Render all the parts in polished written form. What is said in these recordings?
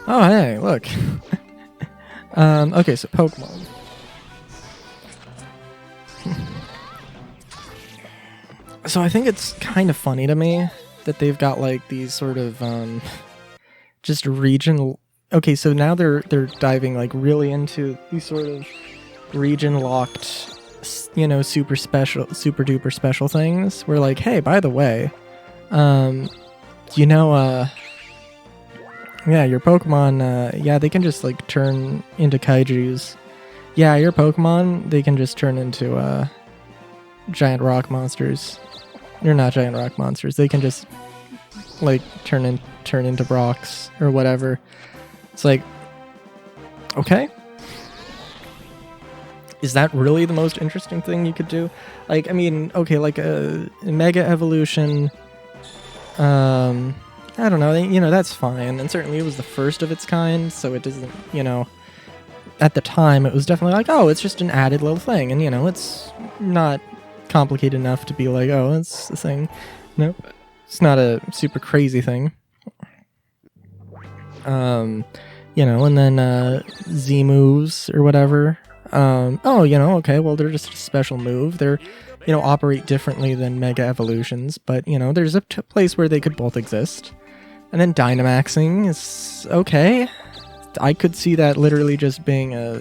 Oh, hey, look. Okay, so Pokemon. So I think it's kind of funny to me that they've got like these sort of just region. Okay, so now they're diving like really into these sort of region locked, super special, super duper special things. We're like, hey, by the way, um, you know, yeah, your Pokemon, yeah, they can just like turn into kaijus. Yeah, your Pokemon, they can just turn into giant rock monsters. They're not giant rock monsters. They can just like turn into rocks or whatever. It's like, okay, is that really the most interesting thing you could do? Like, I mean, okay, like a mega evolution. I don't know. That's fine, and certainly it was the first of its kind, so it doesn't. At the time, it was definitely like, oh, it's just an added little thing, and it's not complicated enough to be like, oh, it's a thing. Nope, it's not a super crazy thing. And then Z moves or whatever. Okay, well, they're just a special move. They're, operate differently than Mega Evolutions, but, there's a place where they could both exist. And then Dynamaxing is okay. I could see that literally just being a,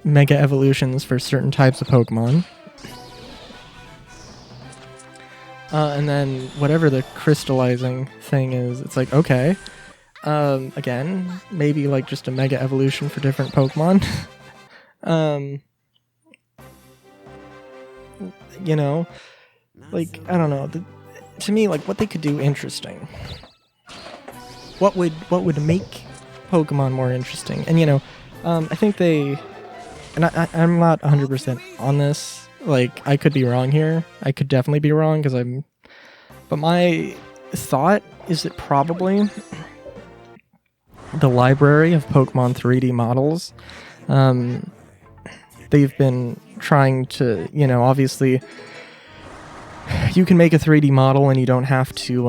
Mega Evolutions for certain types of Pokemon. And then whatever the crystallizing thing is, it's like, okay. Again, maybe like just a Mega Evolution for different Pokemon. Like, I don't know. To me, like, what they could do interesting. What would make Pokemon more interesting? And, I think they... And I'm not 100% on this. Like, I could be wrong here. I could definitely be wrong, because I'm... But my thought is that probably the library of Pokemon 3D models, they've been trying to, obviously, you can make a 3D model and you don't have to,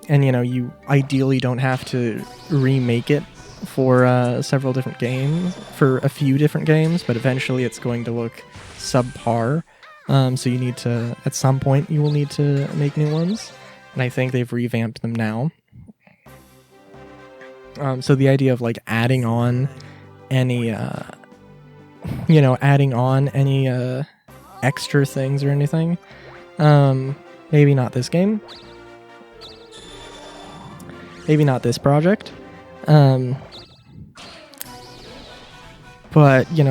and you ideally don't have to remake it for several different games, for a few different games, but eventually it's going to look subpar. So you need to, at some point, you will need to make new ones, and I think they've revamped them now. So the idea of like adding on any, extra things or anything, maybe not this game, maybe not this project, but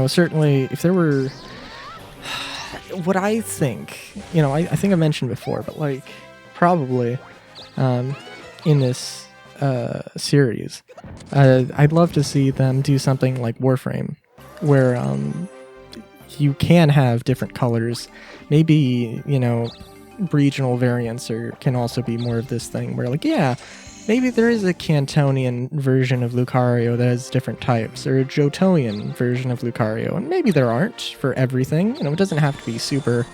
certainly if there were, what I think, I think I mentioned before, but like probably, in this series, I'd love to see them do something like Warframe, where you can have different colors. Maybe regional variants can also be more of this thing where, like, yeah, maybe there is a Cantonian version of Lucario that has different types, or a Johtoian version of Lucario, and maybe there aren't for everything. It doesn't have to be super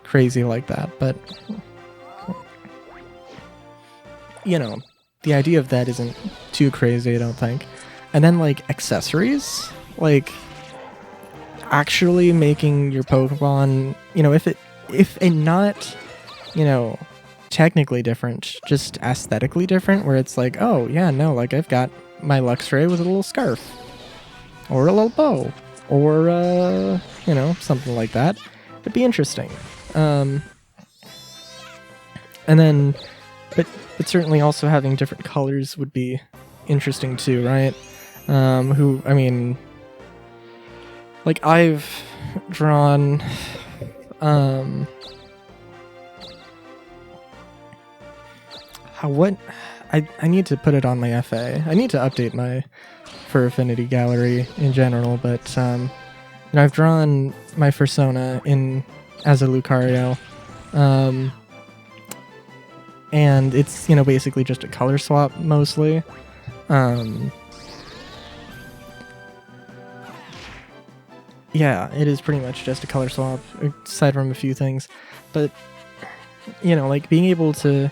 crazy like that, but the idea of that isn't too crazy, I don't think. And then, like, accessories, like actually making your Pokemon, if not, technically different, just aesthetically different, where it's like, oh yeah, no, like I've got my Luxray with a little scarf, or a little bow, or something like that. It'd be interesting. And then, but certainly also having different colors would be interesting too, right? Like, I've drawn, I need to put it on my FA. I need to update my Fur Affinity gallery in general, but, I've drawn my Fursona as a Lucario, and it's, basically just a color swap, mostly. Yeah, it is pretty much just a color swap, aside from a few things. But, like, being able to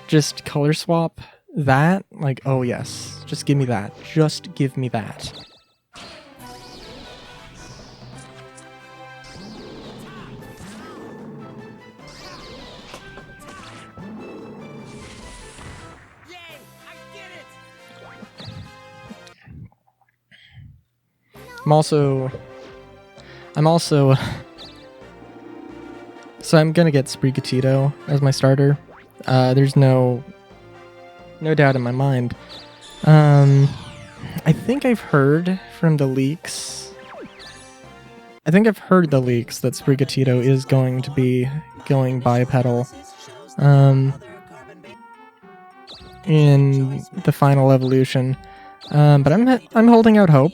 just color swap That, like, oh yes, just give me that. Just give me that. I'm also so I'm gonna get Sprigatito as my starter. There's no doubt in my mind. I think I've heard from the leaks. I think I've heard the leaks that Sprigatito is going to be going bipedal in the final evolution. But I'm holding out hope.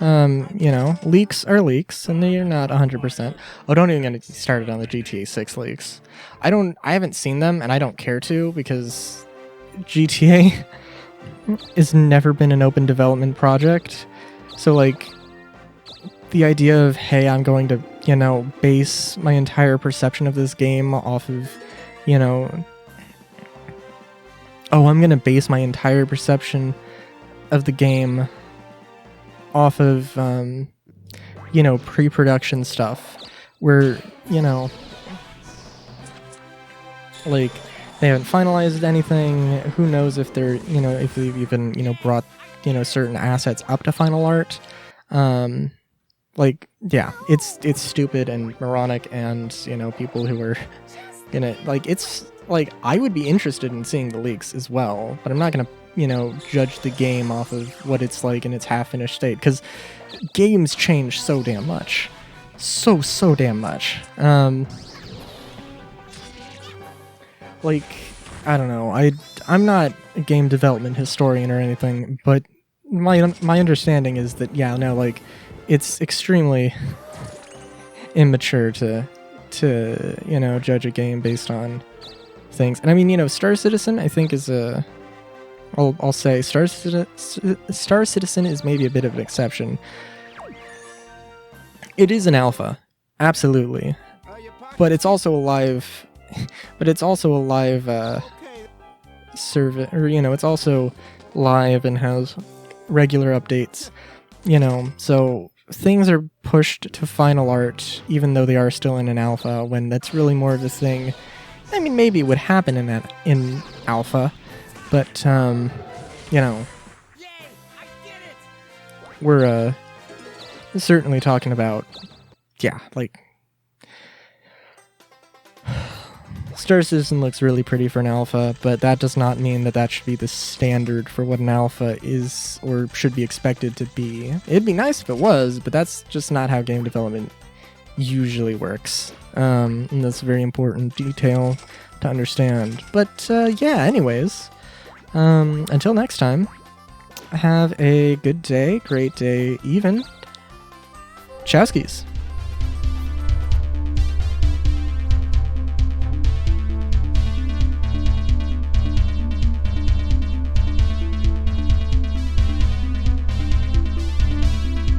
You know, leaks are leaks, and they're not 100%. Oh, don't even get me started on the GTA 6 leaks. I haven't seen them, and I don't care to, because GTA has never been an open development project. So, like, the idea of, hey, I'm going to, you know, base my entire perception of this game off of, you know... Oh, I'm going to base my entire perception of the game off of, you know, pre-production stuff, where, you know, like, they haven't finalized anything. Who knows if they're, you know, if they've even, you know, brought, you know, certain assets up to final art. Like, yeah, it's stupid and moronic, and, you know, people who are gonna, like, it's, like, I would be interested in seeing the leaks as well, but I'm not gonna, you know, judge the game off of what it's like in its half-finished state, because games change so damn much. So damn much. Like, I don't know, I'm not a game development historian or anything, but my understanding is that, yeah, no, like, it's extremely immature to you know, judge a game based on things. And I mean, you know, Star Citizen, I think, is a... I'll say Star Citizen is maybe a bit of an exception. It is an alpha, absolutely, but it's also a live, service, or, you know, it's also live and has regular updates, you know, so things are pushed to final art even though they are still in an alpha, when that's really more of a thing. I mean, maybe it would happen in alpha, but, you know, we're, certainly talking about, yeah, like, Star Citizen looks really pretty for an alpha, but that does not mean that should be the standard for what an alpha is or should be expected to be. It'd be nice if it was, but that's just not how game development usually works. And that's a very important detail to understand. But, yeah, anyways, until next time, have a good day, great day, even. Chowskis.